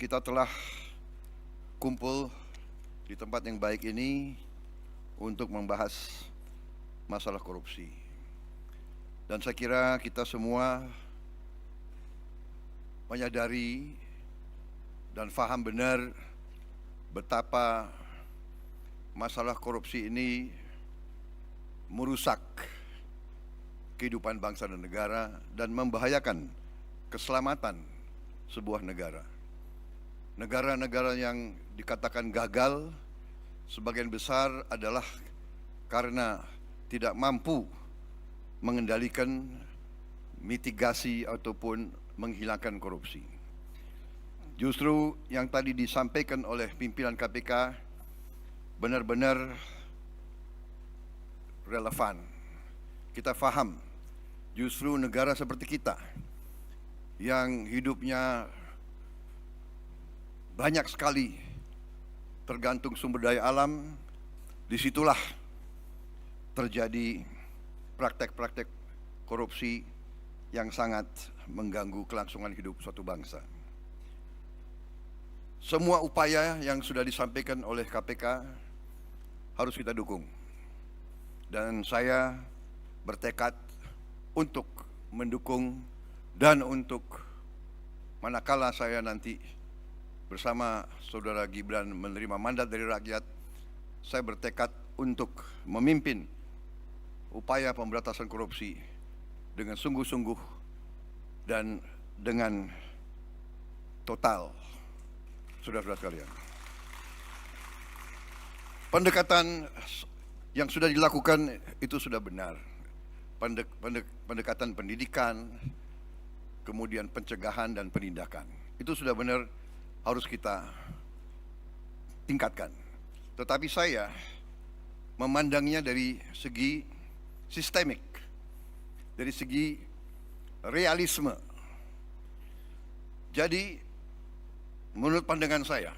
kita telah kumpul di tempat yang baik ini untuk membahas masalah korupsi. Dan saya kira kita semua menyadari dan faham benar betapa masalah korupsi ini merusak kehidupan bangsa dan negara dan membahayakan keselamatan sebuah negara. Negara-negara yang dikatakan gagal sebagian besar adalah karena tidak mampu mengendalikan mitigasi ataupun menghilangkan korupsi. Justru yang tadi disampaikan oleh pimpinan KPK benar-benar relevan. Kita faham justru negara seperti kita yang hidupnya banyak sekali tergantung sumber daya alam, disitulah terjadi praktek-praktek korupsi yang sangat mengganggu kelangsungan hidup suatu bangsa. Semua upaya yang sudah disampaikan oleh KPK harus kita dukung. Dan saya bertekad untuk mendukung dan untuk manakala saya nanti bersama Saudara Gibran menerima mandat dari rakyat, saya bertekad untuk memimpin upaya pemberantasan korupsi dengan sungguh-sungguh dan dengan total, saudara-saudara sekalian. Pendekatan yang sudah dilakukan itu sudah benar. Pendekatan pendidikan, kemudian pencegahan dan penindakan. Itu sudah benar, harus kita tingkatkan. Tetapi saya memandangnya dari segi sistemik, dari segi realisme. Jadi menurut pandangan saya,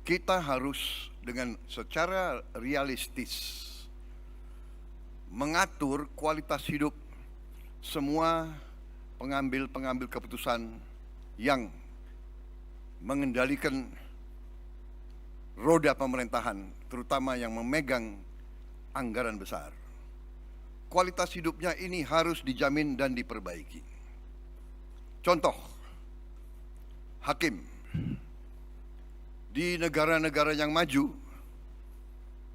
kita harus dengan secara realistis mengatur kualitas hidup semua pengambil keputusan yang mengendalikan roda pemerintahan, terutama yang memegang anggaran besar. Kualitas hidupnya ini harus dijamin dan diperbaiki. Contoh, hakim di negara-negara yang maju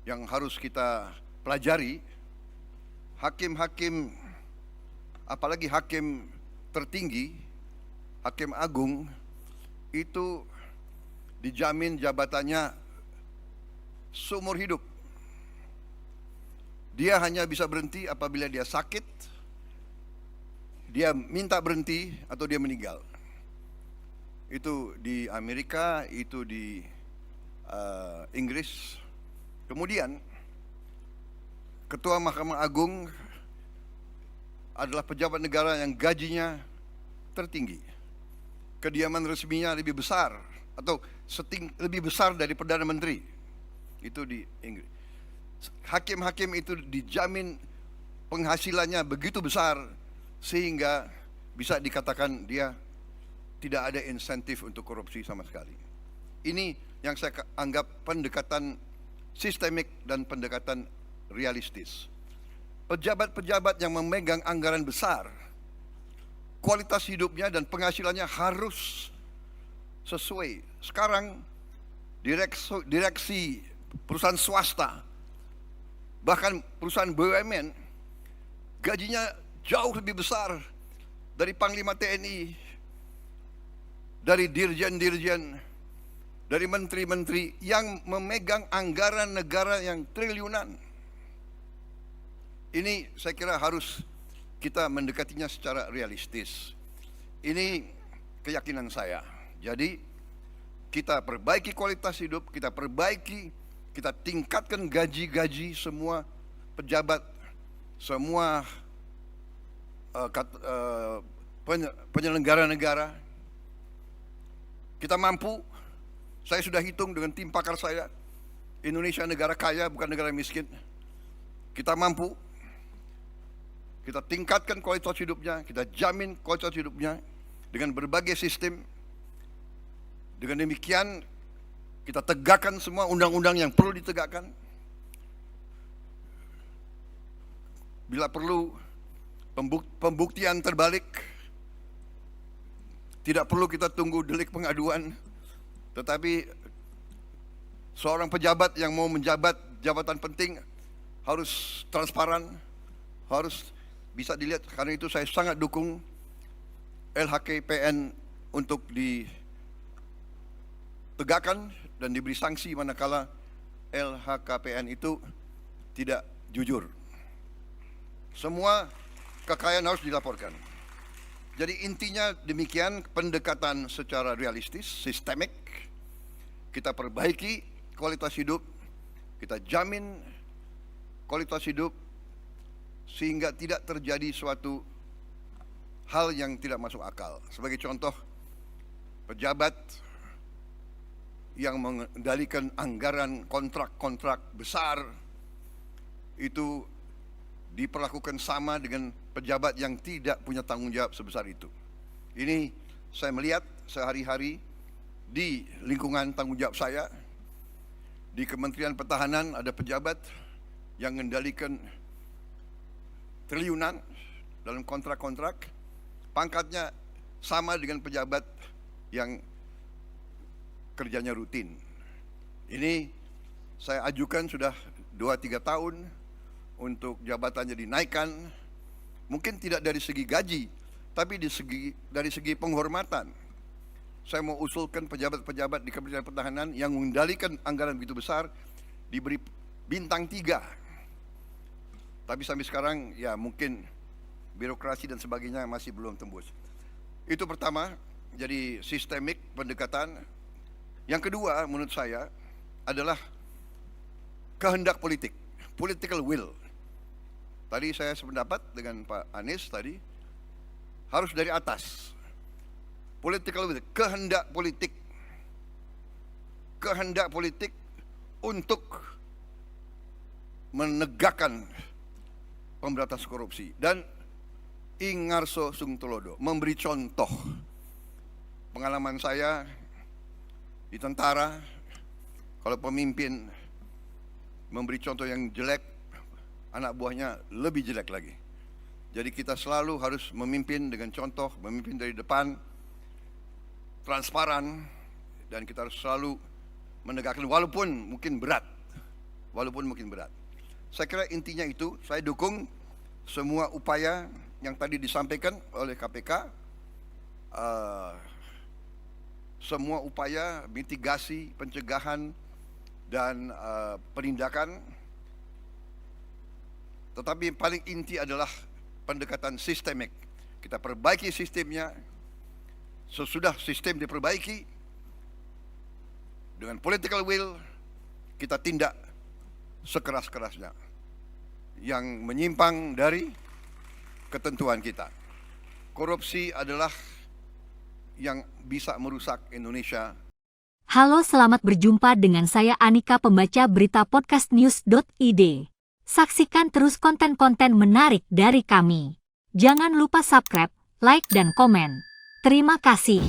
yang harus kita pelajari, hakim-hakim, apalagi hakim tertinggi, hakim agung, itu dijamin jabatannya seumur hidup. Dia hanya bisa berhenti apabila dia sakit, dia minta berhenti, atau dia meninggal. Itu di Amerika, itu di Inggris. Kemudian Ketua Mahkamah Agung adalah pejabat negara yang gajinya tertinggi. Kediaman resminya lebih besar atau lebih besar dari Perdana Menteri. Itu di Inggris. Hakim-hakim itu dijamin penghasilannya begitu besar sehingga bisa dikatakan dia tidak ada insentif untuk korupsi sama sekali. Ini yang saya anggap pendekatan sistemik dan pendekatan realistis. Pejabat-pejabat yang memegang anggaran besar, kualitas hidupnya dan penghasilannya harus sesuai. Sekarang direksi perusahaan swasta, bahkan perusahaan BUMN, gajinya jauh lebih besar dari Panglima TNI, dari dirjen-dirjen, dari menteri-menteri yang memegang anggaran negara yang triliunan. Ini saya kira harus kita mendekatinya secara realistis. Ini keyakinan saya. Jadi kita perbaiki kualitas hidup, kita tingkatkan gaji-gaji semua pejabat, semua penyelenggara negara. Kita mampu, saya sudah hitung dengan tim pakar saya, Indonesia negara kaya bukan negara miskin. Kita mampu, kita tingkatkan kualitas hidupnya, kita jamin kualitas hidupnya, dengan berbagai sistem. Dengan demikian kita tegakkan semua undang-undang yang perlu ditegakkan. Bila perlu pembuktian terbalik, tidak perlu kita tunggu delik pengaduan, tetapi seorang pejabat yang mau menjabat jabatan penting harus transparan, harus bisa dilihat. Karena itu saya sangat dukung LHKPN untuk ditegakkan dan diberi sanksi manakala LHKPN itu tidak jujur. Semua kekayaan harus dilaporkan. Jadi intinya demikian, pendekatan secara realistis, sistemik. Kita perbaiki kualitas hidup, kita jamin kualitas hidup sehingga tidak terjadi suatu hal yang tidak masuk akal. Sebagai contoh, pejabat yang mengendalikan anggaran kontrak-kontrak besar itu diperlakukan sama dengan pejabat yang tidak punya tanggung jawab sebesar itu. Ini saya melihat sehari-hari di lingkungan tanggung jawab saya. Di Kementerian Pertahanan ada pejabat yang mengendalikan triliunan dalam kontrak-kontrak, pangkatnya sama dengan pejabat yang kerjanya rutin. Ini saya ajukan sudah 2-3 tahun untuk jabatannya dinaikkan, mungkin tidak dari segi gaji, tapi dari segi penghormatan. Saya mau usulkan pejabat-pejabat di Kementerian Pertahanan yang mengendalikan anggaran begitu besar diberi bintang 3. Tapi sampai sekarang ya mungkin birokrasi dan sebagainya masih belum tembus. Itu pertama, jadi sistemik pendekatan. Yang kedua menurut saya adalah kehendak politik, political will. Tadi saya sependapat dengan Pak Anies tadi, harus dari atas. Political will, kehendak politik. Kehendak politik untuk menegakkan pemberantasan korupsi. Dan Ingarso Sungtulodo memberi contoh. Pengalaman saya di tentara, kalau pemimpin memberi contoh yang jelek, anak buahnya lebih jelek lagi. Jadi kita selalu harus memimpin dengan contoh, memimpin dari depan, transparan, dan kita harus selalu menegakkan walaupun mungkin berat. Saya kira intinya itu, saya dukung semua upaya yang tadi disampaikan oleh KPK, semua upaya mitigasi, pencegahan, dan penindakan. Tetapi yang paling inti adalah pendekatan sistemik. Kita perbaiki sistemnya. Sesudah sistem diperbaiki dengan political will, kita tindak sekeras-kerasnya yang menyimpang dari ketentuan kita. Korupsi adalah yang bisa merusak Indonesia. Halo, selamat berjumpa dengan saya Anika, pembaca berita podcastnews.id. Saksikan terus konten-konten menarik dari kami. Jangan lupa subscribe, like, dan komen. Terima kasih.